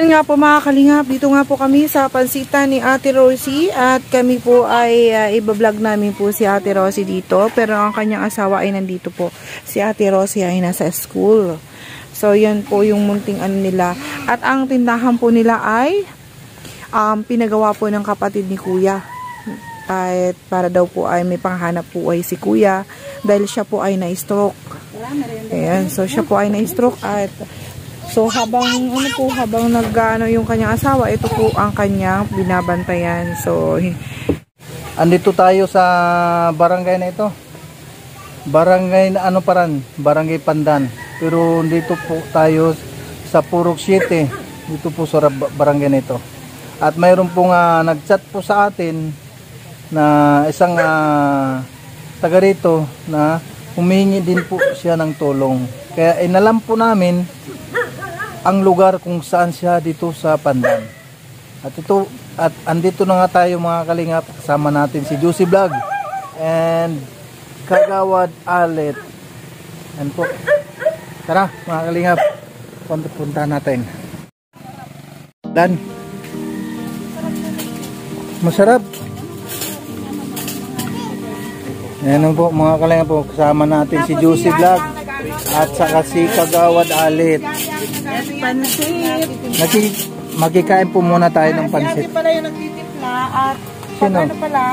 Yun nga po mga kalingap, dito nga po kami sa pansitan ni Ate Rosie at kami po ay ibablog namin po si Ate Rosie dito, pero ang kanyang asawa ay nandito po. Si Ate Rosie ay nasa school. So yan po yung munting ano nila. At ang tindahan po nila ay pinagawa po ng kapatid ni Kuya. At para daw po ay may panghanap po ay si Kuya dahil siya po ay na-stroke. Ayan, so siya po ay na-stroke at so habang nag-ano yung kanyang asawa, ito po ang kanyang binabantayan. So andito tayo sa barangay na ito. Barangay na Barangay Pandan. Pero dito po tayo sa Purok 7. Dito po sa barangay na ito. At mayroon po nga nag-chat po sa atin na isang taga rito na humingi din po siya ng tulong. Kaya inalam po namin ang lugar kung saan siya dito sa Pandan. At andito na nga tayo mga kalingap, kasama natin si Juicy Vlog and Kagawad Alit. Yan po. Tara mga kalingap, punta natin. Dan. Masarap. Yan po mga kalingap po, kasama natin si Juicy Vlog at saka si Kagawad Alit. pansit. Magkikain po muna tayo ng pansit. Si ate pala yung nagtitimpla at sino? Ano pala?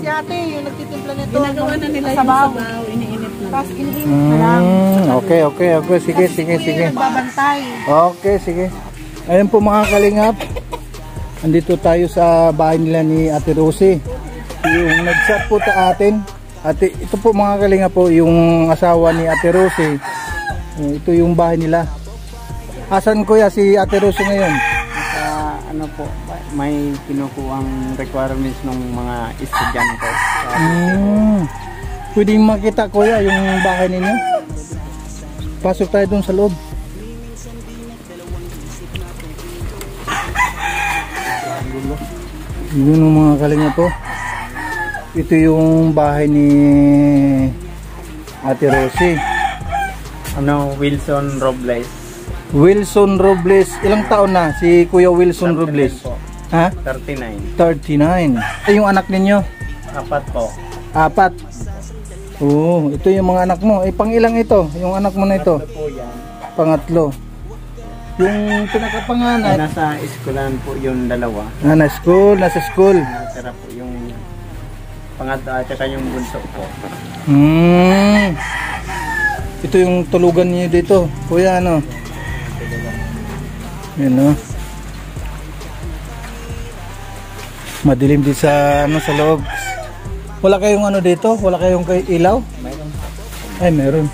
Si ate yung nagtitimpla nito. Ginagawa na nila yung sabaw. Iniinit na. Tapos iniinit na lang. Okay. Sige. Nagbabantay. Okay, sige. Ayun po mga kalingap. Andito tayo sa bahay nila ni Ate Rosie. Yung nag-chat po sa atin. At ito po mga kalingap po, yung asawa ni Ate Rosie. Ito yung bahay nila. Asan kuya si Ate Rosie ngayon? Ano po, may kinukuhang requirements ng mga estudyante. Pwedeng makita kuya yung bahay ninyo? Pasok tayo dun sa loob. Yun yung mga kalingap po. Ito yung bahay ni Ate Rosie. Wilson Robles. Wilson Robles. Ilang taon na si Kuya Wilson Robles? Ha? 39. 39. Yung anak ninyo? 4 po. 4. Oo, ito yung mga anak mo. Pang ilang ito? Yung anak mo na ito? Pangatlo. Yung pinakapanganay? Nasa schoolan po yung dalawa. Nasa school. Natira po yung pangatlo at saka yung bunso po. Ito yung tulugan niyo dito. Kuya ano? Yan o. Madilim din sa sa loob. Wala kayong ano dito? Wala kayong ilaw? Mayroon. Ay, meron.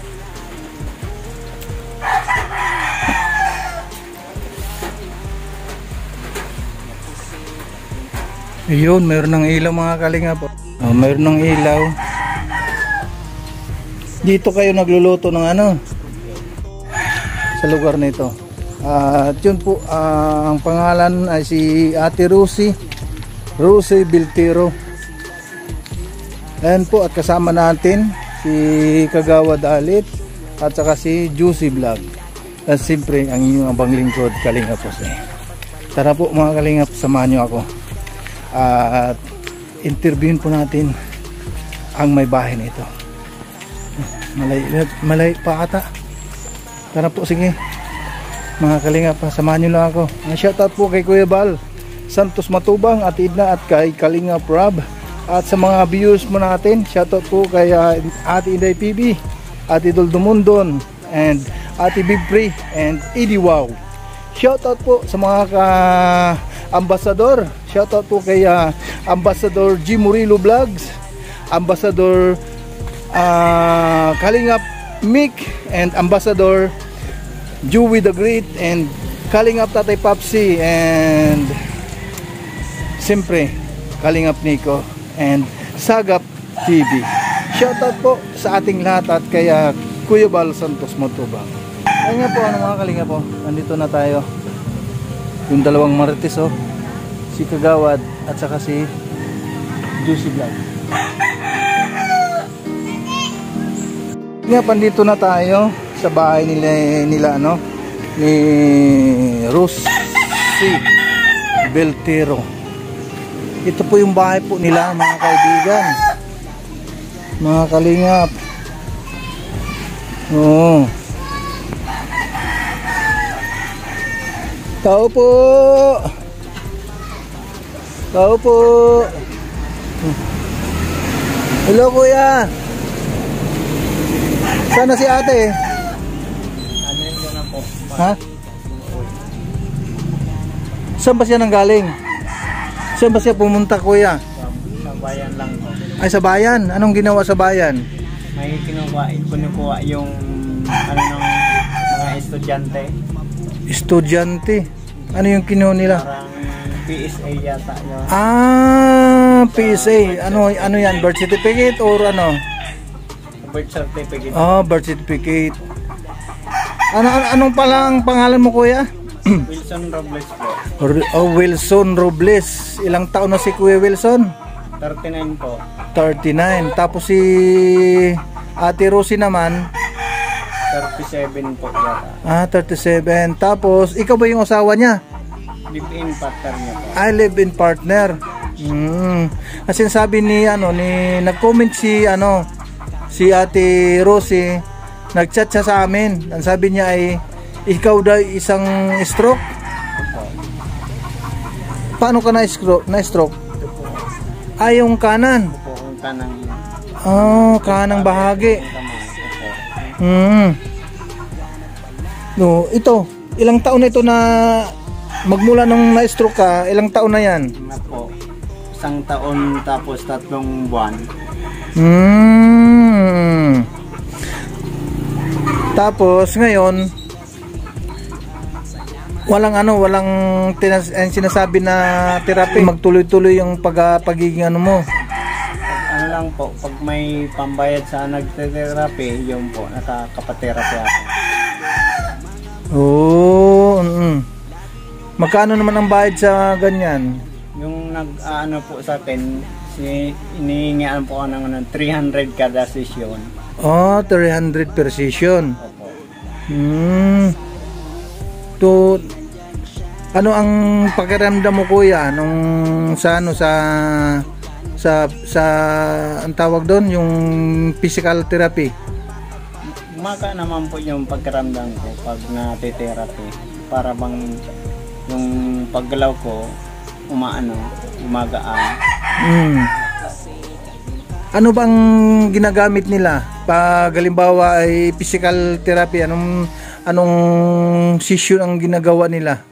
Ayun, meron ng ilaw mga kalingap po. Meron ng ilaw. Dito kayo nagluluto ng ano? Sa lugar nito. At yun po, ang pangalan ay si Ate Rosie Biltero. Ayan po, at kasama natin si Kagawad Alit at saka si Juicy Vlog. At siyempre ang inyong abang lingkod, Kalingap po. Tara po mga Kalingap, samahan nyo ako. At interviewin po natin ang may bahay nito. Malay pa ata. Tara po, sige mga Kalingap, samahan nyo lang ako. Shoutout po kay Kuya Bal Santos Matubang, Ate Idna at kay Kalingap Rob. At sa mga viewers mo natin, shoutout po kay Ate Inday PB, Ate Dol Dumundon, and Ate Big Free, and Eddie Wow. Shoutout po sa mga ambassador. Shoutout po kay Ambassador G Murillo Vlogs, Ambassador Kalingap Mick, and Ambassador Joey the Great, and Kalingap Tatay Papsi, and siyempre Kalingap Nico and Sagap TV. Shoutout po sa ating lahat at kaya Kuya Bal Santos Matubang. Ayun nga po mga Kalingap po, nandito na tayo. Yung dalawang marites si Kagawad at saka si Juicy Vlog. Nga, pandito na tayo sa bahay nila ni Rosie Beltero. Ito po yung bahay po nila, mga kaibigan, mga kalingap. Oo. Tao po. Tao po. Hello kuya. Sana si ate? Ano yun na po? Ha? Saan ba siya nanggaling? Saan ba siya pumunta kuya? Sa bayan lang po. Ay sa bayan? Anong ginawa sa bayan? May kinukuha yung ano ng mga estudyante. Estudyante? Ano yung kinuha nila? Parang PSA yata yun. Ah, PSA. Ano yan? Birth certificate or ano? Birth certificate. Oh, birth certificate. Anong palang pangalan mo kuya? Wilson Robles po. Oh, Wilson Robles. Ilang taon na si Kuya Wilson? 39 po. 39. Tapos si Ate Rosie naman? 37 po yata. Ah, 37. Tapos, ikaw ba yung asawa niya? Live-in partner niya po. I live-in partner. Kasi sabi ni nag-comment si Ate Rosie, nag-chat siya sa amin. Ang sabi niya ay ikaw daw isang stroke. Paano ka na-stroke? Ay, yung kanan. Opo, yung kanang Oh, kanang bahagi. No, ito, ilang taon na ito na magmula nung na-stroke ka, ilang taon na yan? na po. 1 taon tapos 3 buwan. Tapos ngayon walang sinasabi na therapy, magtuloy-tuloy yung pagiging mo. Ano lang po, pag may pambayad sa nagte-therapy, yun po, nakakapatherapy ako. Oo. Magkano naman ang bayad sa ganyan? Yung nag-ano po sa akin, inihingian po ako ng 300 kada session. Oh, 300 per session. Opo. To ano ang pakiramdam mo kuya nung sa ang tawag doon, yung physical therapy? Maka naman po yung pagkaramdam ko pag na-therapy. Para bang yung paggalaw ko umagaan. Ano bang ginagamit nila pag halimbawa ay physical therapy? Anong session ang ginagawa nila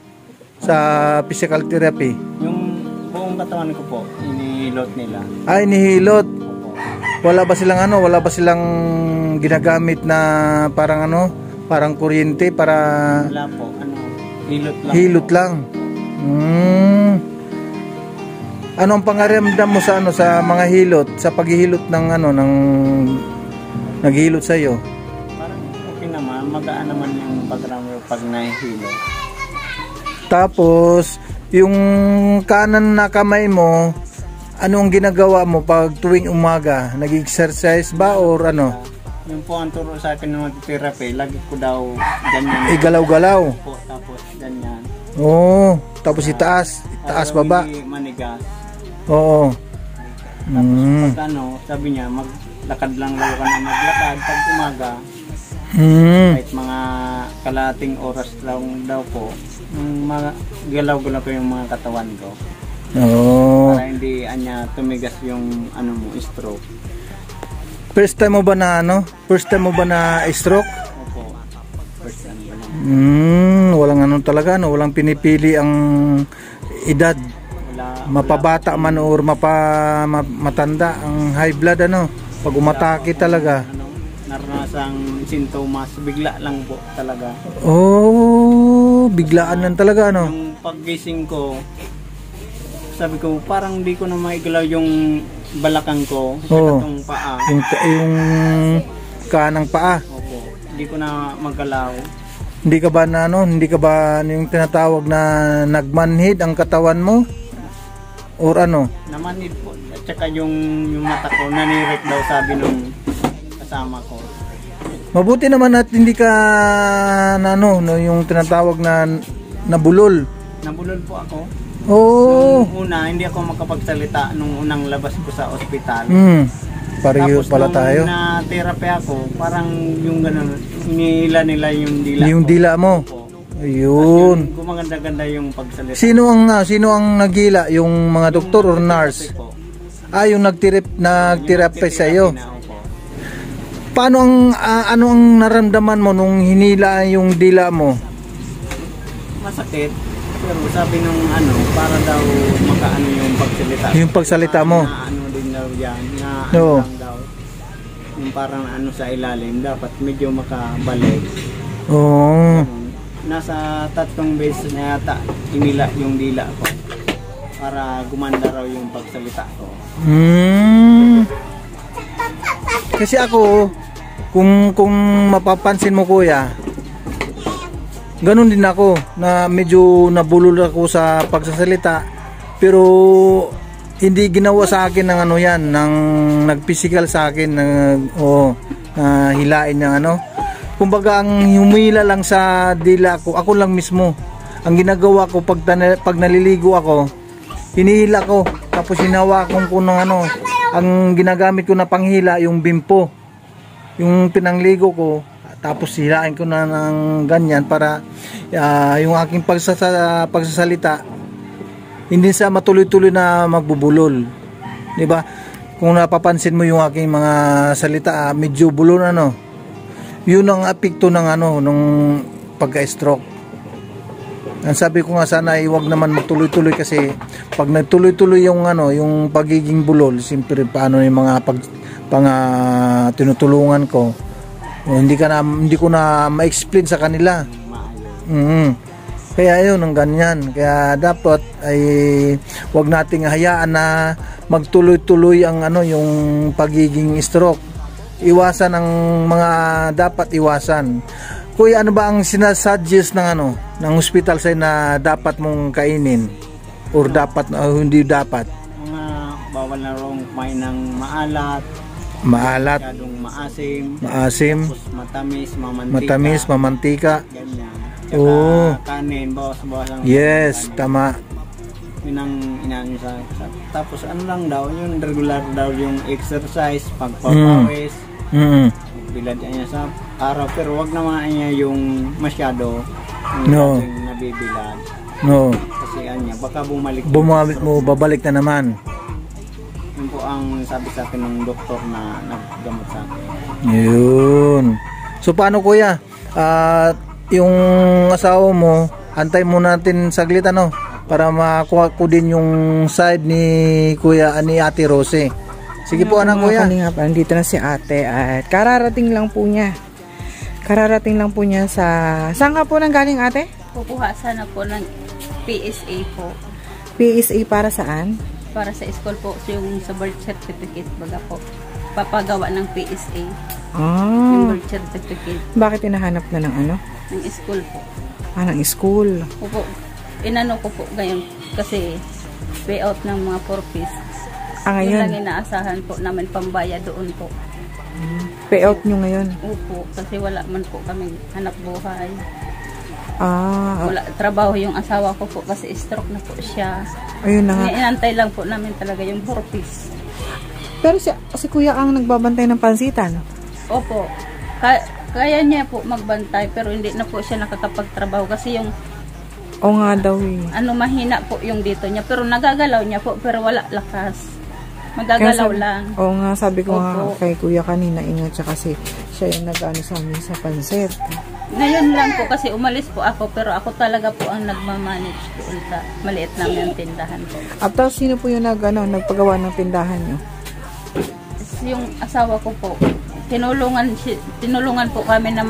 sa physical therapy? Yung buong katawan ko po, inihilot nila. Ay, inihilot. Opo. Wala ba silang ginagamit na parang kuryente para Wala po, hilot lang. hilot po. lang. Ano ang pangaramdam mo sa mga hilot, sa paghihilot ng naghihilot sa iyo? Parang okay naman, magaan naman yung pagramdam pag nahihilo. Tapos yung kanan na kamay mo, ano ang ginagawa mo pag tuwing umaga? Nag-exercise ba or ano? Yung po ang turo sa akin ng therapy, lagi ko daw ganyan. Igalaw-galaw. Po, tapos ganyan. Oo, tapos itaas baba. Hindi manigas. Oo. Tapos pag sabi niya, maglakad lang daw ka na maglakad pag umaga. Kahit mga kalating oras lang daw po, galaw-galaw ko yung mga katawan ko. Oo. Para hindi tumigas yung stroke. First time mo ba na stroke? Opo. First time ba lang. Walang talaga, walang pinipili ang edad. Mapabata man or matanda, ang high blood pag umatake talaga. Naranasang sintomas, bigla lang po talaga. Oh, biglaan lang talaga Yung paggising ko, sabi ko parang hindi ko na maigalaw yung balakang ko sa katong paa. Yung kanang paa. Opo, hindi ko na magalaw. Hindi ka ba yung tinatawag na nagmanhid ang katawan mo? Or ano? Namanid po. At saka yung mata ko, nanirik daw sabi nung kasama ko. Mabuti naman at hindi ka yung tinatawag na nabulol. Nabulol po ako. Oh. Nung una, hindi ako makapagsalita nung unang labas ko sa ospital. Pareho pala tayo. Tapos nung na-therapy ako, parang yung gano'n, inihila nila yung dila Yung ko. dila mo. Opo. Ayun. Tapos gumaganda-ganda yung pagsalita. Sino ang nagila? Yung mga doktor or nurse? Po. Yung nagtherapy sa iyo. Na, opo. Paano ano ang naramdaman mo nung hinila yung dila mo? Masakit. Pero sabi nung para daw makaano yung pagsalita. Yung pagsalita mo? Na ano din daw yan. Na Oo. lang daw. Yung parang sa ilalim. Dapat medyo makabalik. Oo. Nasa 3 beses na yata inila yung dila ko. Para gumanda raw yung pagsalita ko. Kasi ako, kung mapapansin mo kuya, ganun din ako na medyo nabulol ako sa pagsasalita, pero hindi ginawa sa akin ng ng nagphysical sa akin na hilain ng kumbaga ang humila lang sa dila ko, ako lang mismo. Ang ginagawa ko pag naliligo ako, hinihila ko, tapos hinawakan ko ng ang ginagamit ko na panghila yung bimpo, yung pinangligo ko. Tapos hilain ko na ng ganyan para yung aking pagsasalita hindi sa matuloy-tuloy na magbubulol. 'Di ba? Kung napapansin mo yung aking mga salita, medyo bulol Yun ang epekto ng nung pagka-stroke. Ang sabi ko nga sana wag naman magtuloy-tuloy kasi pag nagtuloy-tuloy yung yung pagiging bulol, siyempre paano yung mga tinutulungan ko. Hindi ko na ma-explain sa kanila. Kaya yun ang ganyan. Kaya dapat ay wag nating hayaan na magtuloy-tuloy ang yung pagiging stroke. Iwasan ang mga dapat iwasan. Kuya, ano ba ang sinasuggest ng ng hospital sa'yo na dapat mong kainin or dapat hindi dapat? Mga bawal na raw kumain ng maalat. Masyadong maasim. Tapos matamis, mamantika. Ganyan. Tsaka kanin, bawas lang. Yes, tama. Yun ang inaano sa. Tapos lang daw, yung regular daw yung exercise, pagpapawis. Bilad niya sa araw, pero wag naman niya yung masyado. Yung nabibilad. No. Kasi baka bumalik mo, babalik na naman. Yun po ang sabi sa akin ng doktor na naggamot sa akin. Yun. So paano kuya? Yung asawa mo, antay mo natin saglit para makuha ko din yung side ni kuya ni Ate Rosie. Sige po kuya. Nandito na si ate at kararating lang po niya. Sa... Saan ka po nang galing ate? Kukuha sana po ng PSA po. PSA para saan? Para sa school po, yung sa birth certificate baga po. Papagawa ng PSA. Yung birth certificate. Bakit hinahanap na ng Ng school po. Ng school. Opo. Inano ko po ngayon kasi payout ng mga purpose. Ngayon? Yung lang inaasahan po namin pambaya doon po. Payout nyo ngayon? Opo. Kasi wala man po kami hanap buhay. Wala trabaho yung asawa ko po kasi stroke na po siya. Ayun na nga. Inantay lang po namin talaga yung purpose. Pero si kuya ang nagbabantay ng pansitan? Opo. Kaya niya po magbantay pero hindi na po siya nakakapagtrabaho kasi yung Oo nga daw mahina po yung dito niya pero nagagalaw niya po pero wala lakas. Magagalaw lang. Oo nga, sabi ko nga kay kuya kanina, ingat siya kasi siya yung nag-ano sa amin sa pansit. Ngayon lang po kasi umalis po ako pero ako talaga po ang nagmamanage doon sa maliit namin yung tindahan po. Tapos sino po yung nagpagawa ng tindahan nyo? Yung asawa ko po, tinulungan po kami ng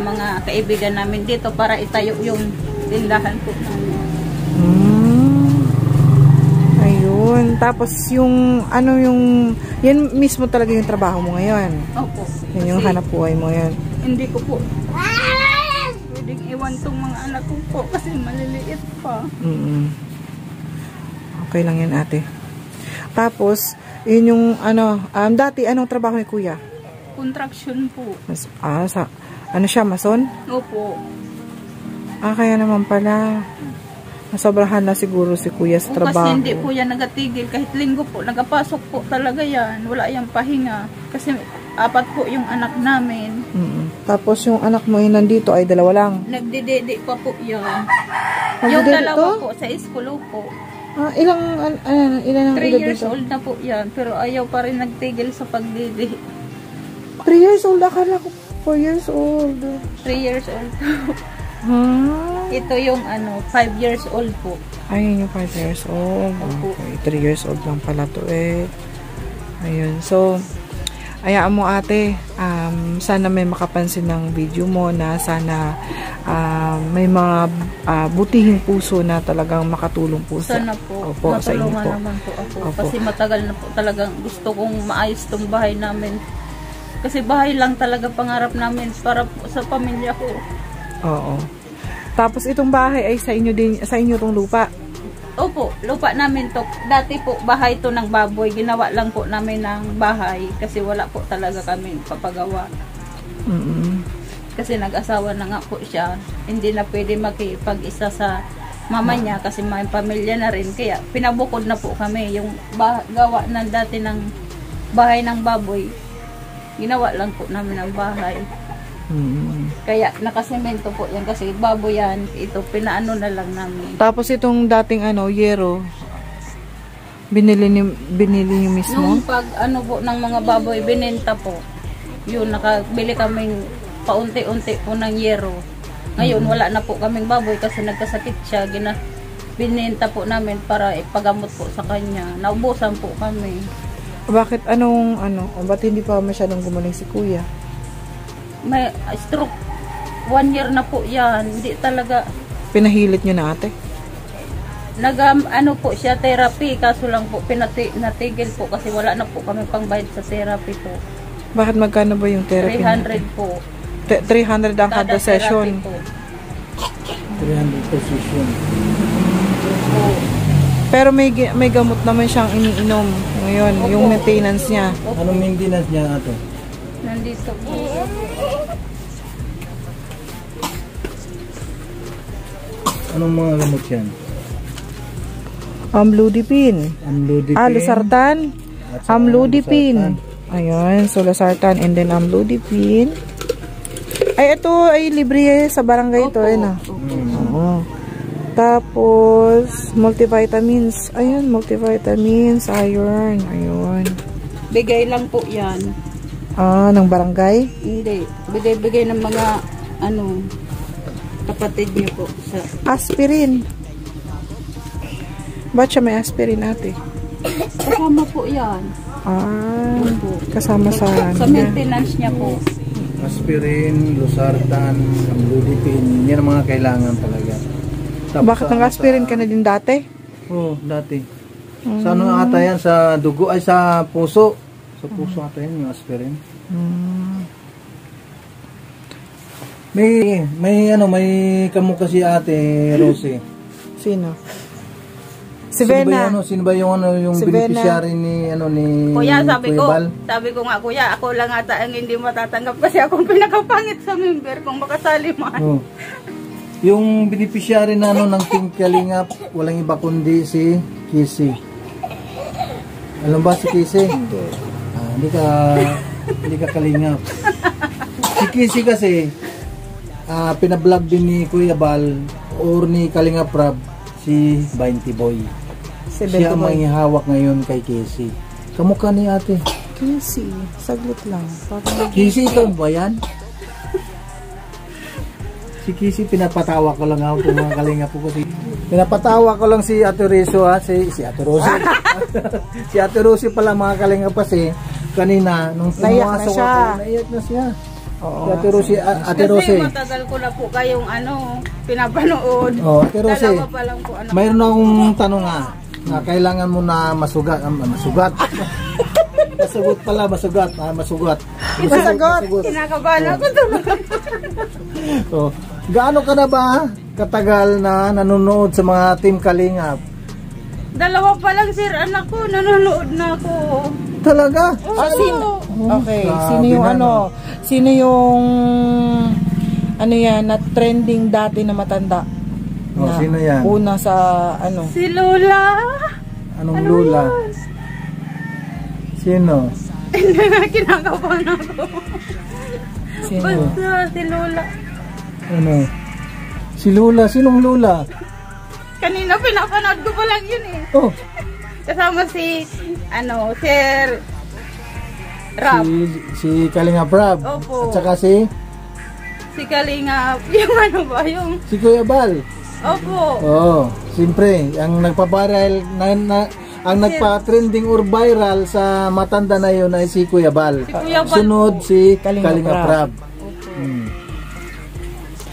mga kaibigan namin dito para itayo yung tindahan po namin. Ayun. Tapos yung yan mismo talaga yung trabaho mo ngayon? Opo. Yan yung hanap buhay mo ngayon? Hindi ko po pwedeng iwan tong mga anak ko po kasi maliliit pa. Okay lang yan ate. Tapos yun yung dati anong trabaho ni kuya? Construction po. Siya, mason? Opo. Kaya naman pala. Nasobrahan na siguro si kuya sa trabaho. Kasi hindi po yan nagatigil. Kahit linggo po, nagapasok po talaga yan. Wala yung pahinga. Kasi 4 po yung anak namin. Tapos yung anak mo yung nandito ay 2 lang. Nagdidede pa po yan. Nagdidede Yung dalawa to? po sa school po. Ilan ang 3 edad years dito? old na po yan. Pero ayaw pa rin nagtigil sa pagdede. 3 years old? Akala ko 4 years old. 3 years old. Ito yung 5 years old po. Ayun yung 5 years old. Okay, 3 years old lang pala to eh. Ayun. So, ayaan mo ate, sana may makapansin ng video mo na sana may mga butihing puso na talagang makatulong po Sana po, opo, sa inyo matulungan po. naman po ako. Opo. Kasi matagal na po talagang gusto kong maayos tong bahay namin. Kasi bahay lang talaga pangarap namin para po sa pamilya ko. Oo. Tapos itong bahay ay sa inyo din, sa inyo tong lupa. Opo, lupa namin to. Dati po bahay to ng baboy. Ginawa lang po namin ng bahay kasi wala po talaga kami papagawa. Kasi nag-asawa na nga po siya. Hindi na pwede makipag-isa sa mama niya kasi may pamilya na rin. Kaya pinabukod na po kami. Yung gawa na dati ng bahay ng baboy, ginawa lang po namin ng bahay. Kaya nakasemento po yan kasi baboy yan. Ito pinaano na lang namin. Tapos itong dating yero, binili niyo mismo? Nung pag po ng mga baboy binenta po, yun nakabili kaming paunti-unti po ng yero. Ngayon wala na po kaming baboy kasi nagkasakit siya. Binenta po namin para ipagamot po sa kanya. Naubusan po kami. Bakit ba't hindi pa masyadong gumaling si kuya? May stroke. 1 year na po yan. Hindi talaga. Pinahilit nyo na ate? Po siya therapy. Kaso lang po natigil po kasi wala na po kami pangbayad sa therapy po. Bakit magkano ba yung therapy? 300 po. 300 ang kada session? Po. 300 per session. Pero may gamot naman siyang iniinom ngayon, Opo. yung maintenance niya. Anong maintenance niya ate? Nandito po. Anong mga gamot yan? Amlodipine. Amlodipine. Losartan. At saka Amlodipine. Ayun, so losartan and then amlodipine. Ay, ito ay libre sa barangay ito. Ayun. Oo. Tapos, multivitamins. Ayun, multivitamins, iron. Ayun. Bigay lang po yan. Ng barangay? Hindi. Bigay ng mga kapatid niyo po. Aspirin. Ba't siya may aspirin ate? Kasama po yan. Kasama sa maintenance niya po. Aspirin, losartan, amlodipine. Yan ang mga kailangan talaga. Tapos, bakit nag-aspirin ka na din dati? Oo, dati. Sa ano ata yan? Sa dugo, ay sa puso. Sa puso ata yan yung aspirin. May kamukha si ate Rosie. Sino? Si Vena. Sino ba yung Si beneficiary ni Kuya, sabi Kuya ko, Bal? kuya, ako lang ata ang hindi matatanggap kasi akong pinakapangit sa member kung makasali man. Oh. Yung beneficiary na ng Team Kalingap, walang iba kundi si Kisi. Alam ba si Kisi? Hindi ka Kalingap. Si Kisi kasi pinablog din ni Kuya Bal or ni Kalingap Rab si 20 Boy. Siya ang manghihawak ngayon kay Kisi. Kamukha ni ate. Kisi, saglit lang. Kisi, ito ba yan? Si Kisi, pinapatawa ko lang ako mga Kalingap po kasi. Pinapatawa ko lang si Ate Rizzo si Ate Rosie. Si Ate Rosie pala mga Kalingap kasi kanina nung pumasok ako, naiyak na siya. Oo. Si Ate Rosie. Kasi matagal ko na po kayong pinapanood. Ate Rosie. Dalawa pa lang po. Mayroon akong tanong na kailangan mo na masugat. Masugot pala, masugat. Kinakabahan ako tulog. So, gaano ka na ba katagal na nanonood sa mga Team Kalingap? Dalawa pa lang sir, anak ko, nanonood na ako. Talaga? Okay, sino yung Sino yung yan na trending dati na matanda? Oh, sino yan? Una sa ano. Si Lola. Anong Lola? Sino? Kinakabahan ako. Sino? Basta si Lola. Ano? Si Lola? Sinong Lola? Kanina pinapanood ko pa lang yun eh. Oh, Kasama si, Sir Rap. si Kalinga Prab. Opo. At saka si Kalinga, yung ano ba, yung... Si Kuya Bal. Opo. Oo, siyempre, ang nagpa-viral, ang nagpa-trending or viral sa matanda na yun ay si Kuya Bal. Si Kuya Bal Sunod po. si Kalinga Kalinga Prab. Prab.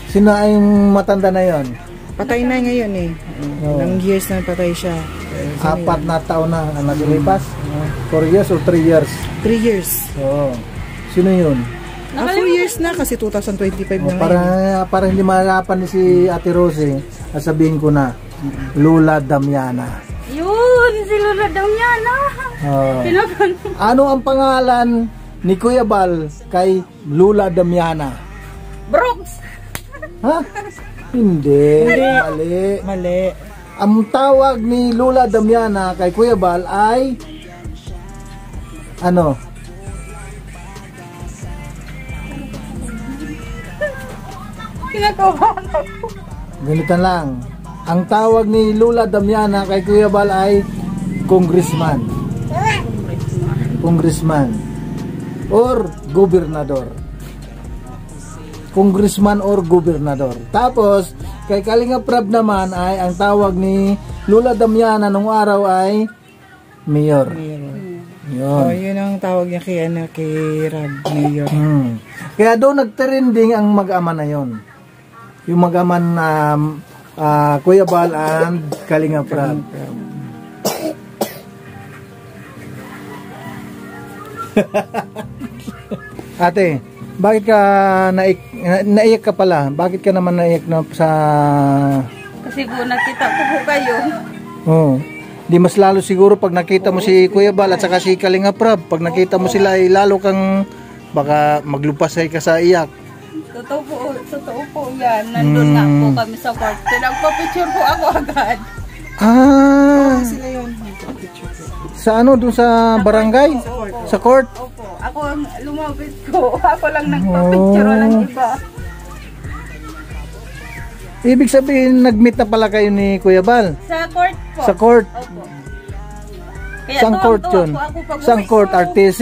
Sino ay yung matanda na yon? Patay na ngayon eh. Oo. Ilang years na patay siya. 4 na taon na ang naglilipas. 4 years or 3 years? 3 years. Oo. Sino yun? 4 years na kasi 2025 na Para hindi mahirapan ni si Ate Rosie, sabihin ko na, Lola Damiana. Yun, si Lola Damiana. Oo. Pinapan. Ano ang pangalan ni Kuya Bal kay Lola Damiana? Brooks. Ha? Hindi. Mali. Mali. Ang tawag ni Lola Damiana kay Kuya Bal ay ano? Kinakabahan ako. Ganito lang. Ang tawag ni Lola Damiana kay Kuya Bal ay congressman. Congressman. Or gobernador. Congressman or gobernador. Tapos, kay Kalinga Prab naman ay ang tawag ni Lola Damiana nung araw ay mayor. Oh, Yun. yun ang tawag niya kay Rab Mayor. Kaya doon nagtrending ang mag-ama na yon. Yung mag-ama na Kuya Bal and Kalinga Prab. Ate, bakit ka naiyak ka pala? Bakit ka naman naiyak na sa... Kasi po nakita ko po kayo. Oh. Di mas lalo siguro pag nakita mo si Kuya Bal at saka si Kalinga Prab. Pag nakita mo sila ay lalo kang baka maglupasay ka sa iyak. Totoo po yan. Nandun nga po kami sa court. Pinagpa-picture po ako agad. Ah, Sila yun. sa ano doon sa barangay? Sa court? Opo. Ako ang lumapit ko. Ako lang nagpa-picture. Walang iba. Ibig sabihin nag-meet na pala kayo ni Kuya Bal? Sa court po. Sa court? Opo. Kaya Saan court tuwang-tuwa yun? po ako pag Saan uwi court? ko. RTC?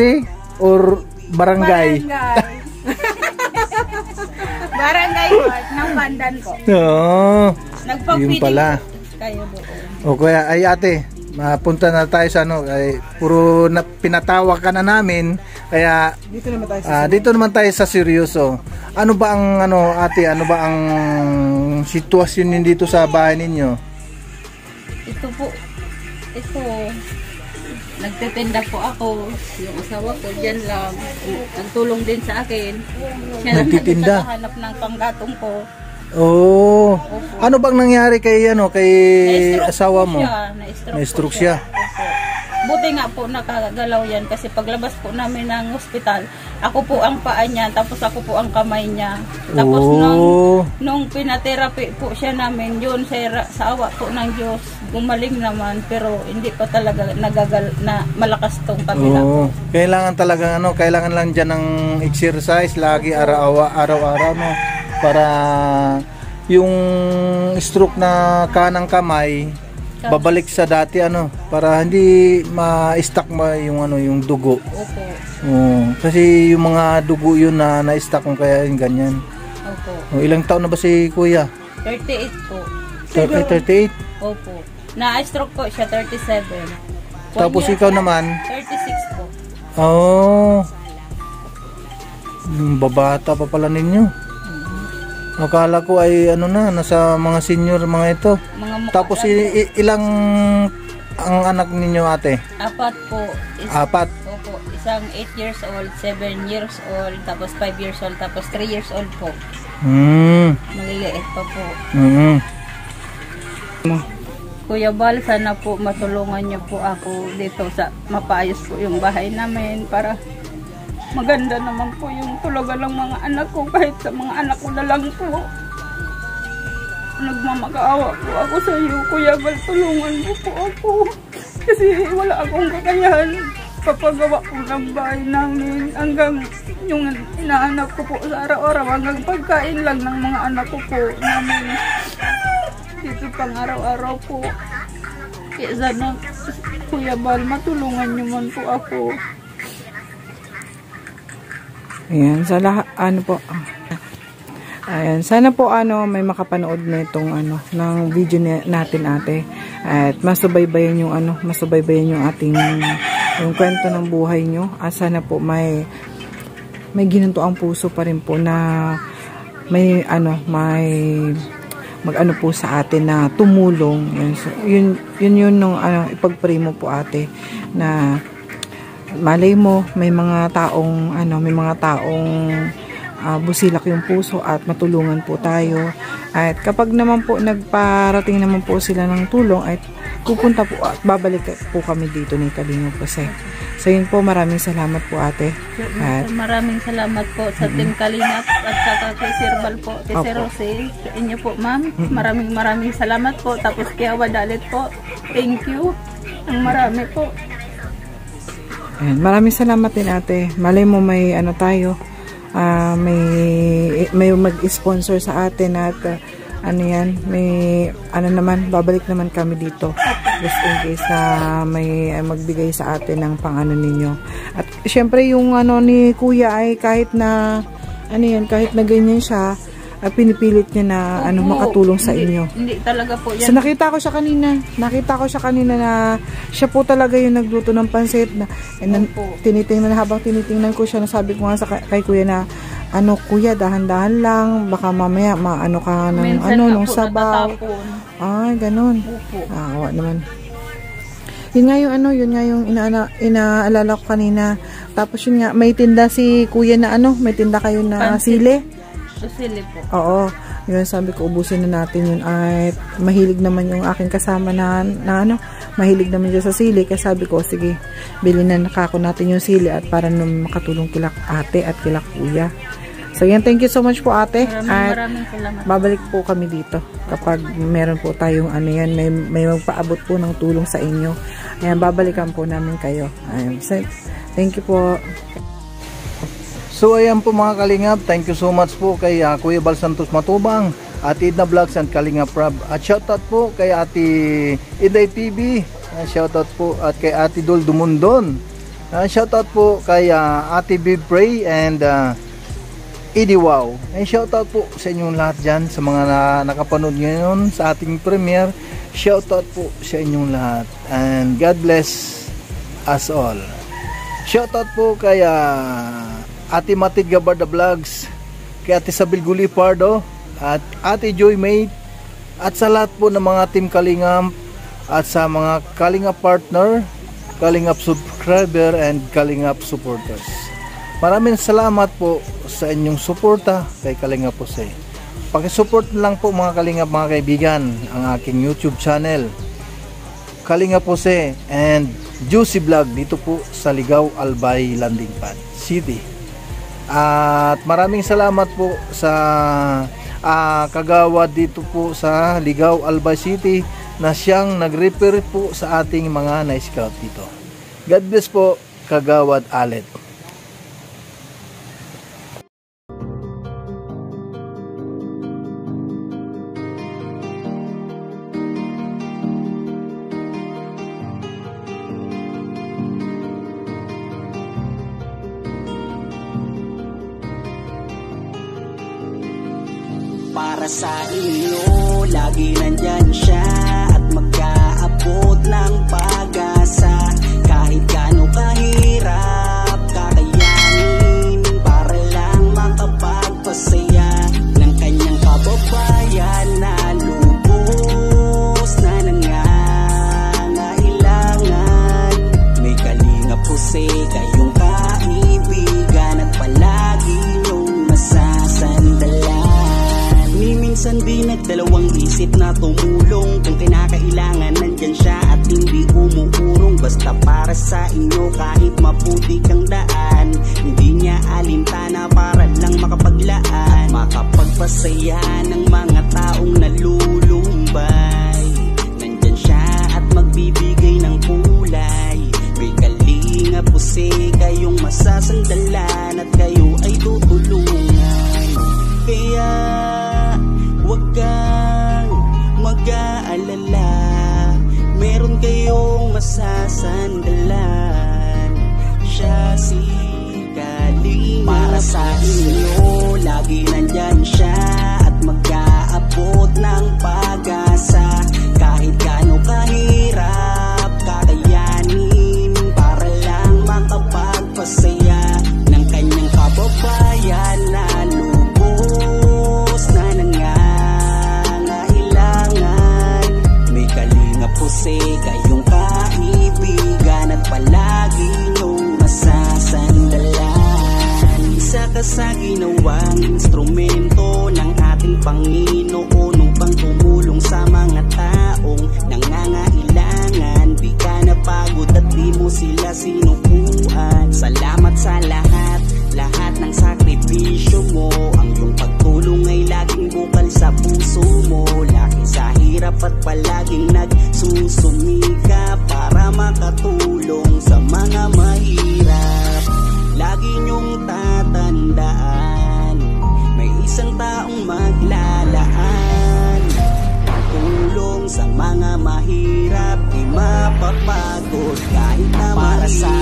Or barangay? Barangay court ng Pandan po. Oo. Nagpa-feeding Yun pala. kayo doon. O kuya, ay ate, mapunta na tayo sa ano, ay puro na, pinatawa ka na namin, kaya Dito naman tayo sa dito naman tayo sa seryoso. Ano ba ang ano ate, ano ba ang sitwasyon niyo dito sa bahay ninyo? Ito po. Nagtitinda po ako. Yung asawa ko dyan lang. Nagtulong din sa akin. Siya lang Nagtitinda? naghahanap ng panggatong ko. Oh. Ano bang nangyari kay Na-stroke asawa po mo? siya. Na-stroke siya. Opo. Buti nga po nakagalaw yan kasi paglabas po namin ng ospital, ako po ang paa niya, tapos ako po ang kamay niya. Tapos nung pinaterapi po siya namin, yun sa awa po ng Diyos, gumaling naman pero hindi pa talaga na malakas tong kabila po. Kailangan talaga kailangan lang diyan ng exercise lagi araw-araw no para yung stroke na kanang kamay babalik sa dati para hindi ma-stuck yung dugo. Opo. Kasi yung mga dugo yun na na-stuck kung kaya yung ganyan. Opo. Ilang taon na ba si Kuya? 38 po. 38? Opo. Na-stroke po siya 37. Tapos ikaw naman? 36 po. Babata pa pala ninyo. Akala ko ay nasa mga senior mga ito. Tapos ilang ang anak ninyo ate? 4 po. 4? Opo. Isang 8 years old, 7 years old, tapos 5 years old, tapos 3 years old po. Maliliit pa po. Kuya Bal, sana po matulungan niyo po ako dito sa mapaayos po yung bahay namin para maganda naman po yung tulugan ng mga anak ko kahit sa mga anak ko na lang po. nagmamakaawa po ako sa iyo, Kuya Bal, tulungan mo po ako. Kasi wala akong kakayahan. Papagawa ko ng bahay namin hanggang yung inaanak ko po sa araw-araw, hanggang pagkain lang ng mga anak ko po namin. Dito pang araw-araw po. Kaya sana, Kuya Bal, matulungan niyo man po ako. Ayan, sa lahat, ano po. Ayan, sana po may makapanood na itong ng video natin, ate. At masubaybayan yung masubaybayan yung ating yung kwento ng buhay nyo. At sana po may ginanto ang puso pa rin po na may mag po sa atin na tumulong. Yun nung ipag-pray mo po, ate, na malay mo may mga taong busilak yung puso at matulungan po tayo. At kapag naman po nagparating naman po sila ng tulong, ay pupunta po at babalik po kami dito ni Kalingap Jose. So yun po, maraming salamat po, ate. At maraming salamat po sa Team Kalingap at saka kay Sir Bal po, kay Sir Jose, sa inyo po, ma'am. Maraming salamat po. Tapos kay Wadalit po, thank you. Ang marami po. Ayan, maraming salamat din, ate. Malay mo may tayo. May mag-sponsor sa atin at may naman, babalik naman kami dito just in case na may magbigay sa atin ng pang-ano ninyo. At syempre yung ni Kuya ay kahit na kahit na ganyan siya, pinipilit niya na makatulong sa inyo. Hindi talaga po yan. So nakita ko siya kanina na siya po talaga yung nagluto ng pansit na habang tinitingnan ko siya, nasabi ko nga kay Kuya na Kuya, dahan-dahan lang, baka mamaya ka ng nung sabaw. Ganun. Awa naman. Yun nga yung inaalala ko kanina. Tapos yun nga, may tinda si Kuya na may tinda kayo na sili. Sili po. Oo. Yun, sabi ko, ubusin na natin yun. At mahilig naman yung aking kasama na mahilig naman dyan sa sili. Kaya sabi ko, sige, bilhin na nakako natin yung sili at para naman makatulong kila ate at kila Kuya. So yan, thank you so much po, ate. Maraming salamat. Babalik po kami dito kapag meron po tayong may magpaabot po ng tulong sa inyo. Ayan, babalikan po namin kayo. Ayan, thank you po. So ayan po mga Kalingap, thank you so much po kay Kuya Bal Santos Matubang, Ate Edna Vlogs and Kalingap Rab. At shoutout po kay Ate Iday TV, shoutout po at kay Ate Dol Dumundon. Shoutout po kay Ate Bib Pray and Edie Wow. And shoutout po sa inyong lahat dyan, sa mga nakapanood ngayon sa ating premiere. Shoutout po sa inyong lahat and God bless us all. Shoutout po kay Ate Matid Gabarda Vlogs, kay Ate Sabil Gulipardo at Ate Joy Mate, at sa lahat po ng mga Team Kalingap at sa mga Kalingap partner, Kalingap subscriber and Kalingap supporters. Maraming salamat po sa inyong suporta kay Kalingap Jose. Paki-support lang po mga Kalingap, mga kaibigan, ang aking YouTube channel Kalingap Jose and Juicy Vlog dito po sa Ligaw Albay Landing Pad City. At maraming salamat po sa kagawad dito po sa Ligaw Albay City na siyang nag-repair po sa ating mga na-scout dito. God bless po, Kagawad Alet. Para sa inyo, lagi nandyan siya at mag-aabot ng pag-asa. Kahit gaano kahirap, kakayanin para lang makapagpasaya ng kanyang kababayan na lubos na nangangailangan. May Kalingap Jose, kayong kaibigan at palagi niyong masasandalan. Minsan di nagdalawang isip na tumulong, kung kinakailangan nandyan siya at hindi umuurong. Basta para sa inyo kahit maputi kang daan, hindi niya alintana para lang makapaglaan, makapagpasaya ng mga taong nalulung. masasandalan. Siya si Kalinga. Para sa inyo, lagi nandyan siya at mag-aabot ng pag-asa. Kahit gaano kahirap kakayanin para lang makapagpasaya ng kanyang kababayan na lubos na nangangailangan. May Kalinga po si kayong kaibigan at palagi niyong masasandalan. Isa ka sa ginawang instrumento ng ating Panginoon upang tumulong sa mga taong nangangailangan. Di ka napagod at di mo sila sinukuan. Salamat sa lahat ng sakripisyo mo. Ang iyong pagtulong ay laging bukal sa puso mo. Laki sa hirap at palaging nagsusumika para makatulong sa mga mahirap. Lagi niyong tatandaan, may isang taong maglalaan. Tulong sa mga mahirap, di mapapagod kahit na para sa